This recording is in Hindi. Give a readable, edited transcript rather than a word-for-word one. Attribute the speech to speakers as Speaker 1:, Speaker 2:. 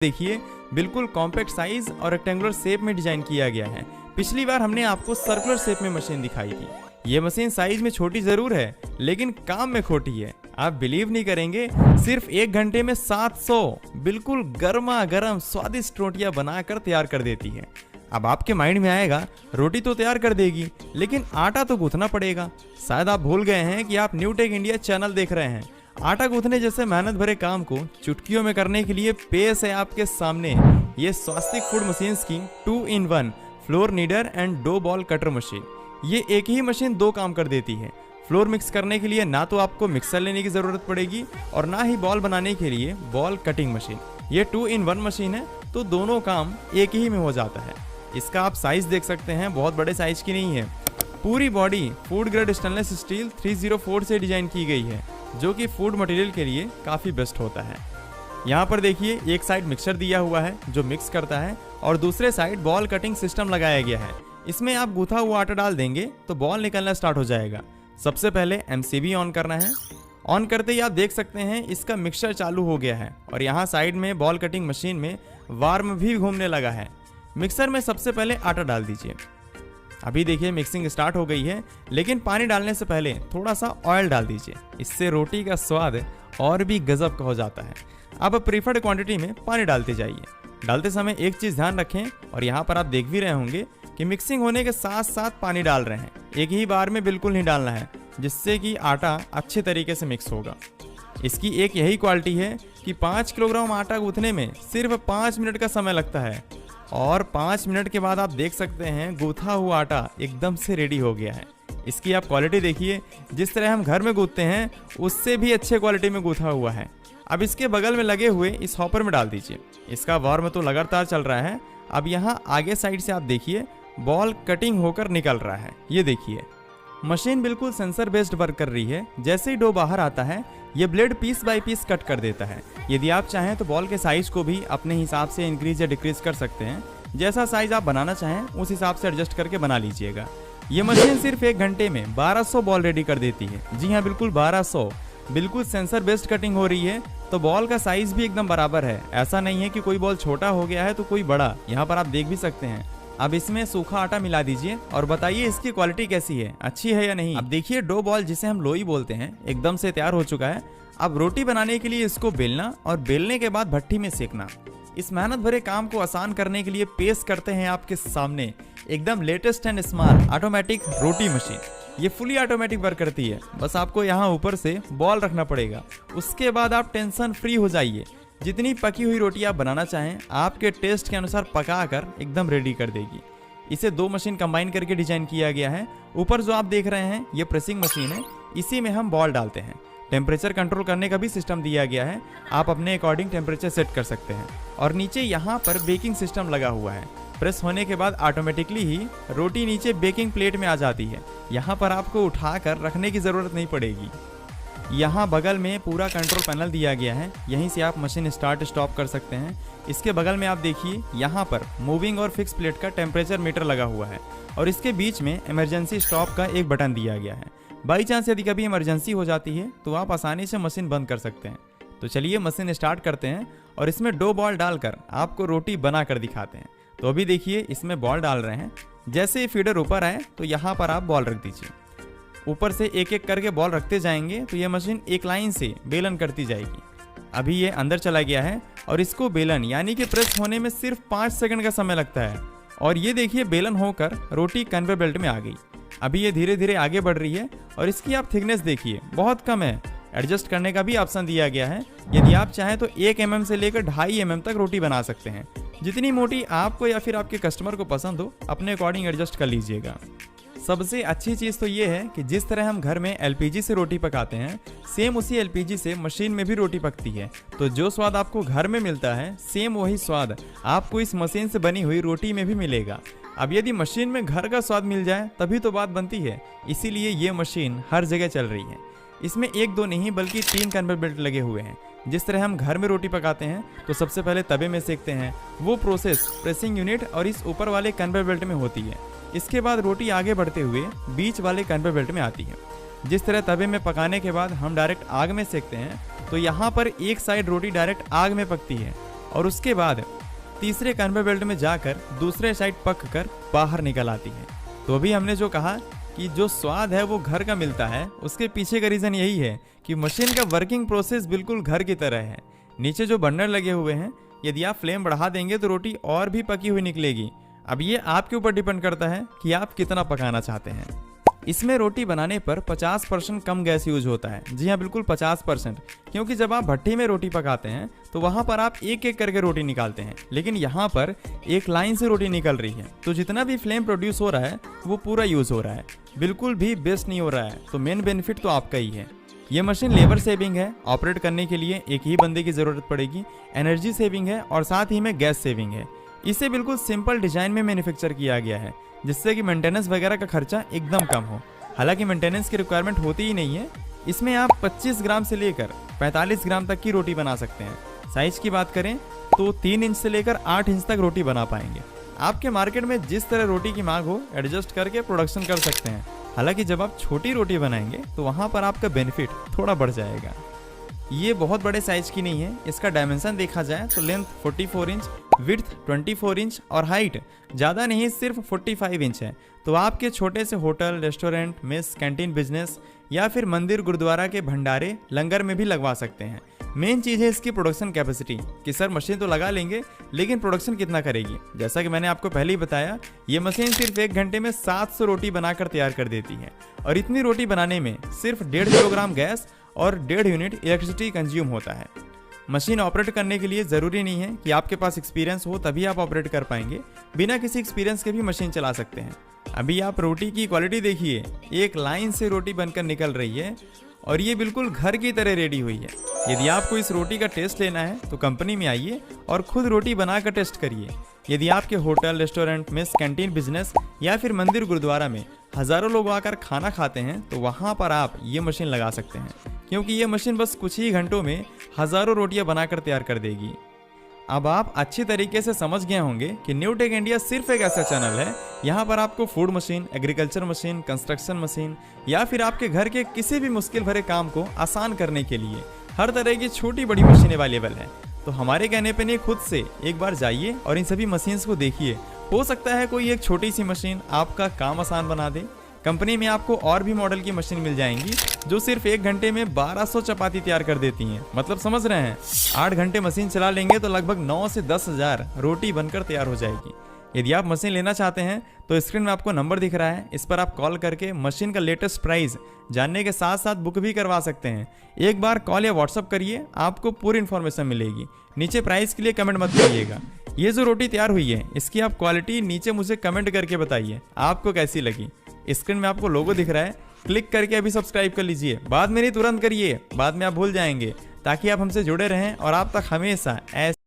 Speaker 1: देखिए बिल्कुल कॉम्पैक्ट साइज और रेक्टेंगुलर शेप में डिजाइन किया गया है। पिछली बार हमने आपको सर्कुलर शेप में मशीन दिखाई थी। ये मशीन साइज में छोटी जरूर है लेकिन काम में खोटी है। आप बिलीव नहीं करेंगे, सिर्फ 1 घंटे में 700 बिल्कुल गर्मा गर्म स्वादिष्ट रोटियां बनाकर तैयार कर देती है। अब आपके माइंड में आएगा रोटी तो तैयार कर देगी लेकिन आटा तो गूंथना पड़ेगा। शायद आप भूल गए हैं कि आप न्यू टेक इंडिया चैनल देख रहे हैं। आटा गूंथने जैसे मेहनत भरे काम को चुटकियों में करने के लिए पेश है आपके सामने ये स्वास्तिक फूड मशीन्स की 2-in-1 flour kneader and dough ball cutter machine. ये एक ही मशीन 2 काम कर देती है। फ्लोर मिक्स करने के लिए ना तो आपको मिक्सर लेने की जरूरत पड़ेगी और ना ही बॉल बनाने के लिए बॉल कटिंग मशीन। ये 2-in-1 मशीन है तो दोनों काम एक ही में हो जाता है। इसका आप साइज देख सकते हैं, बहुत बड़े साइज की नहीं है। पूरी body food grade stainless steel 304 से डिजाइन की गई है जो कि फूड मटेरियल के लिए काफ़ी बेस्ट होता है। यहाँ पर देखिए एक साइड मिक्सर दिया हुआ है जो मिक्स करता है और दूसरे साइड बॉल कटिंग सिस्टम लगाया गया है। इसमें आप गूथा हुआ आटा डाल देंगे तो बॉल निकलना स्टार्ट हो जाएगा। सबसे पहले MCB ऑन करना है। ऑन करते ही आप देख सकते हैं इसका मिक्सर चालू हो गया है और यहाँ साइड में बॉल कटिंग मशीन में वार्म भी घूमने लगा है। मिक्सर में सबसे पहले आटा डाल दीजिए। अभी देखिए मिक्सिंग स्टार्ट हो गई है लेकिन पानी डालने से पहले थोड़ा सा ऑयल डाल दीजिए। इससे रोटी का स्वाद और भी गजब का हो जाता है। अब प्रीफर्ड क्वांटिटी में पानी डालते जाइए। डालते समय एक चीज़ ध्यान रखें और यहाँ पर आप देख भी रहे होंगे कि मिक्सिंग होने के साथ साथ पानी डाल रहे हैं। एक ही बार में बिल्कुल नहीं डालना है जिससे कि आटा अच्छे तरीके से मिक्स होगा। इसकी एक यही क्वालिटी है कि 5 किलोग्राम आटा गूंथने में सिर्फ 5 मिनट का समय लगता है और 5 मिनट के बाद आप देख सकते हैं गूथा हुआ आटा एकदम से रेडी हो गया है। इसकी आप क्वालिटी देखिए, जिस तरह हम घर में गूंथते हैं उससे भी अच्छे क्वालिटी में गूथा हुआ है। अब इसके बगल में लगे हुए इस हॉपर में डाल दीजिए। इसका वार्म तो लगातार चल रहा है। अब यहाँ आगे साइड से आप देखिए बॉल कटिंग होकर निकल रहा है। ये देखिए मशीन बिल्कुल सेंसर बेस्ड वर्क कर रही है। जैसे ही डो बाहर आता है ये blade piece by piece cut कर देता है। यदि आप चाहें तो बॉल के साइज को भी अपने हिसाब से इंक्रीज या डिक्रीज कर सकते हैं। जैसा साइज आप बनाना चाहें उस हिसाब से एडजस्ट करके बना लीजिएगा। ये मशीन सिर्फ 1 घंटे में 1200 बॉल रेडी कर देती है। जी हाँ, बिल्कुल 1200। बिल्कुल सेंसर बेस्ड कटिंग हो रही है तो बॉल का साइज भी एकदम बराबर है। ऐसा नहीं है कि कोई बॉल छोटा हो गया है तो कोई बड़ा। यहाँ पर आप देख भी सकते हैं। अब इसमें सूखा आटा मिला दीजिए और बताइए इसकी क्वालिटी कैसी है, अच्छी है या नहीं। अब देखिए डो बॉल जिसे हम लोई बोलते हैं एकदम से तैयार हो चुका है। अब रोटी बनाने के लिए इसको बेलना और बेलने के बाद भट्टी में सेकना। इस मेहनत भरे काम को आसान करने के लिए पेश करते हैं आपके सामने एकदम latest and smart automatic roti machine. ये फुली ऑटोमेटिक वर्क करती है। बस आपको यहाँ ऊपर से बॉल रखना पड़ेगा। उसके बाद आप टेंशन फ्री हो जाइए। जितनी पकी हुई रोटी आप बनाना चाहें आपके टेस्ट के अनुसार पका कर एकदम रेडी कर देगी। इसे 2 मशीन कंबाइन करके डिजाइन किया गया है। ऊपर जो आप देख रहे हैं ये प्रेसिंग मशीन है। इसी में हम बॉल डालते हैं। टेम्परेचर कंट्रोल करने का भी सिस्टम दिया गया है। आप अपने अकॉर्डिंग टेम्परेचर सेट कर सकते हैं। और नीचे यहाँ पर बेकिंग सिस्टम लगा हुआ है। प्रेस होने के बाद ऑटोमेटिकली ही रोटी नीचे बेकिंग प्लेट में आ जाती है। यहाँ पर आपको उठाकर रखने की ज़रूरत नहीं पड़ेगी। यहाँ बगल में पूरा कंट्रोल पैनल दिया गया है। यहीं से आप मशीन स्टार्ट स्टॉप कर सकते हैं। इसके बगल में आप देखिए यहाँ पर मूविंग और फिक्स प्लेट का टेम्परेचर मीटर लगा हुआ है और इसके बीच में इमरजेंसी स्टॉप का एक बटन दिया गया है। बाई चांस यदि कभी इमरजेंसी हो जाती है तो आप आसानी से मशीन बंद कर सकते हैं। तो चलिए मशीन स्टार्ट करते हैं और इसमें डो बॉल डालकर आपको रोटी बना कर दिखाते हैं। तो अभी देखिए इसमें बॉल डाल रहे हैं। जैसे ही फीडर ऊपर आए तो यहाँ पर आप बॉल रख दीजिए। ऊपर से एक एक करके बॉल रखते जाएंगे तो ये मशीन एक लाइन से बेलन करती जाएगी। अभी ये अंदर चला गया है और इसको बेलन यानी कि प्रेस होने में सिर्फ 5 सेकंड का समय लगता है। और ये देखिए बेलन होकर रोटी कन्वेयर बेल्ट में आ गई। अभी ये धीरे धीरे आगे बढ़ रही है और इसकी आप थिकनेस देखिए बहुत कम है। एडजस्ट करने का भी ऑप्शन दिया गया है। यदि आप चाहें तो 1 mm से लेकर 2.5 mm तक रोटी बना सकते हैं। जितनी मोटी आपको या फिर आपके कस्टमर को पसंद हो अपने अकॉर्डिंग एडजस्ट कर लीजिएगा। सबसे अच्छी चीज़ तो ये है कि जिस तरह हम घर में LPG से रोटी पकाते हैं सेम उसी LPG से मशीन में भी रोटी पकती है। तो जो स्वाद आपको घर में मिलता है सेम वही स्वाद आपको इस मशीन से बनी हुई रोटी में भी मिलेगा। अब यदि मशीन में घर का स्वाद मिल जाए तभी तो बात बनती है। इसीलिए ये मशीन हर जगह चल रही है। इसमें 1-2 नहीं बल्कि 3 कन्वेयर बेल्ट लगे हुए हैं। जिस तरह हम घर में रोटी पकाते हैं तो सबसे पहले तवे में सेकते हैं। वो प्रोसेस प्रेसिंग यूनिट और इस ऊपर वाले कन्वेयर बेल्ट में होती है। इसके बाद रोटी आगे बढ़ते हुए बीच वाले कन्वेयर बेल्ट में आती है। जिस तरह तवे में पकाने के बाद हम डायरेक्ट आग में सेकते हैं तो यहाँ पर एक साइड रोटी डायरेक्ट आग में पकती है और उसके बाद तीसरे कन्वेयर बेल्ट में जाकर दूसरे साइड पक कर बाहर निकल आती है। तो अभी हमने जो कहा कि जो स्वाद है वो घर का मिलता है, उसके पीछे का रीज़न यही है कि मशीन का वर्किंग प्रोसेस बिल्कुल घर की तरह है। नीचे जो बर्नर लगे हुए हैं, यदि आप फ्लेम बढ़ा देंगे तो रोटी और भी पकी हुई निकलेगी। अब ये आपके ऊपर डिपेंड करता है कि आप कितना पकाना चाहते हैं। इसमें रोटी बनाने पर 50% कम गैस यूज होता है। जी हाँ, बिल्कुल 50%, क्योंकि जब आप भट्टी में रोटी पकाते हैं तो वहाँ पर आप एक एक करके रोटी निकालते हैं, लेकिन यहाँ पर एक लाइन से रोटी निकल रही है, तो जितना भी फ्लेम प्रोड्यूस हो रहा है वो पूरा यूज हो रहा है, बिल्कुल भी वेस्ट नहीं हो रहा है। तो मेन बेनिफिट तो आपका ही है। ये मशीन लेबर सेविंग है, ऑपरेट करने के लिए एक ही बंदे की ज़रूरत पड़ेगी, एनर्जी सेविंग है और साथ ही में गैस सेविंग है। इसे बिल्कुल सिंपल डिजाइन में मैन्युफैक्चर किया गया है, जिससे कि मेंटेनेंस वगैरह का खर्चा एकदम कम हो। हालांकि मेंटेनेंस की रिक्वायरमेंट होती ही नहीं है। इसमें आप 25 ग्राम से लेकर 45 ग्राम तक की रोटी बना सकते हैं। साइज की बात करें तो 3 इंच से लेकर 8 इंच तक रोटी बना पाएंगे। आपके मार्केट में जिस तरह रोटी की मांग हो, एडजस्ट करके प्रोडक्शन कर सकते हैं। हालांकि जब आप छोटी रोटी बनाएंगे तो वहाँ पर आपका बेनिफिट थोड़ा बढ़ जाएगा। ये बहुत बड़े साइज की नहीं है। इसका डायमेंशन देखा जाए तो लेंथ 44 इंच, विड्थ 24 इंच और हाइट ज़्यादा नहीं, सिर्फ 45 इंच है। तो आपके छोटे से hotel, restaurant, mess, canteen business या फिर मंदिर, गुरुद्वारा के भंडारे, लंगर में भी लगवा सकते हैं। मेन चीज़ है इसकी प्रोडक्शन कैपेसिटी, कि सर मशीन तो लगा लेंगे लेकिन प्रोडक्शन कितना करेगी। जैसा कि मैंने आपको पहले ही बताया, ये मशीन सिर्फ 1 घंटे में 700 रोटी बनाकर तैयार कर देती है, और इतनी रोटी बनाने में सिर्फ 1.5 किलोग्राम गैस और 1.5 यूनिट इलेक्ट्रिसिटी कंज्यूम होता है। मशीन ऑपरेट करने के लिए ज़रूरी नहीं है कि आपके पास एक्सपीरियंस हो तभी आप ऑपरेट कर पाएंगे। बिना किसी एक्सपीरियंस के भी मशीन चला सकते हैं। अभी आप रोटी की क्वालिटी देखिए, एक लाइन से रोटी बनकर निकल रही है और ये बिल्कुल घर की तरह रेडी हुई है। यदि आपको इस रोटी का टेस्ट लेना है तो कंपनी में आइए और खुद रोटी बनाकर टेस्ट करिए। यदि आपके hotel, restaurant, mess, canteen business या फिर मंदिर, गुरुद्वारा में हज़ारों लोग आकर खाना खाते हैं तो वहाँ पर आप ये मशीन लगा सकते हैं, क्योंकि ये मशीन बस कुछ ही घंटों में हज़ारों रोटियाँ बनाकर तैयार कर देगी। अब आप अच्छी तरीके से समझ गए होंगे कि न्यू टेक इंडिया सिर्फ एक ऐसा चैनल है, यहाँ पर आपको food machine, agriculture machine, construction machine या फिर आपके घर के किसी भी मुश्किल भरे काम को आसान करने के लिए हर तरह की छोटी बड़ी मशीन अवेलेबल है। तो हमारे कहने पे नहीं, खुद से एक बार जाइए और इन सभी मशीन्स को देखिए। हो सकता है कोई एक छोटी सी मशीन आपका काम आसान बना दे। कंपनी में आपको और भी मॉडल की मशीन मिल जाएंगी जो सिर्फ 1 घंटे में 1200 चपाती तैयार कर देती हैं। मतलब समझ रहे हैं, 8 घंटे मशीन चला लेंगे तो लगभग 9 से 10 हज़ार रोटी बनकर तैयार हो जाएगी। यदि आप मशीन लेना चाहते हैं तो स्क्रीन में आपको नंबर दिख रहा है, इस पर आप कॉल करके मशीन का लेटेस्ट प्राइस जानने के साथ साथ बुक भी करवा सकते हैं। एक बार कॉल या व्हाट्सअप करिए, आपको पूरी इन्फॉर्मेशन मिलेगी। नीचे प्राइस के लिए कमेंट मत करिएगा। ये जो रोटी तैयार हुई है इसकी आप क्वालिटी नीचे मुझे कमेंट करके बताइए आपको कैसी लगी। स्क्रीन में आपको लोगो दिख रहा है, क्लिक करके अभी सब्सक्राइब कर लीजिए। बाद में नहीं, तुरंत करिए, बाद में आप भूल जाएंगे, ताकि आप हमसे जुड़े रहें और आप तक हमेशा ऐसे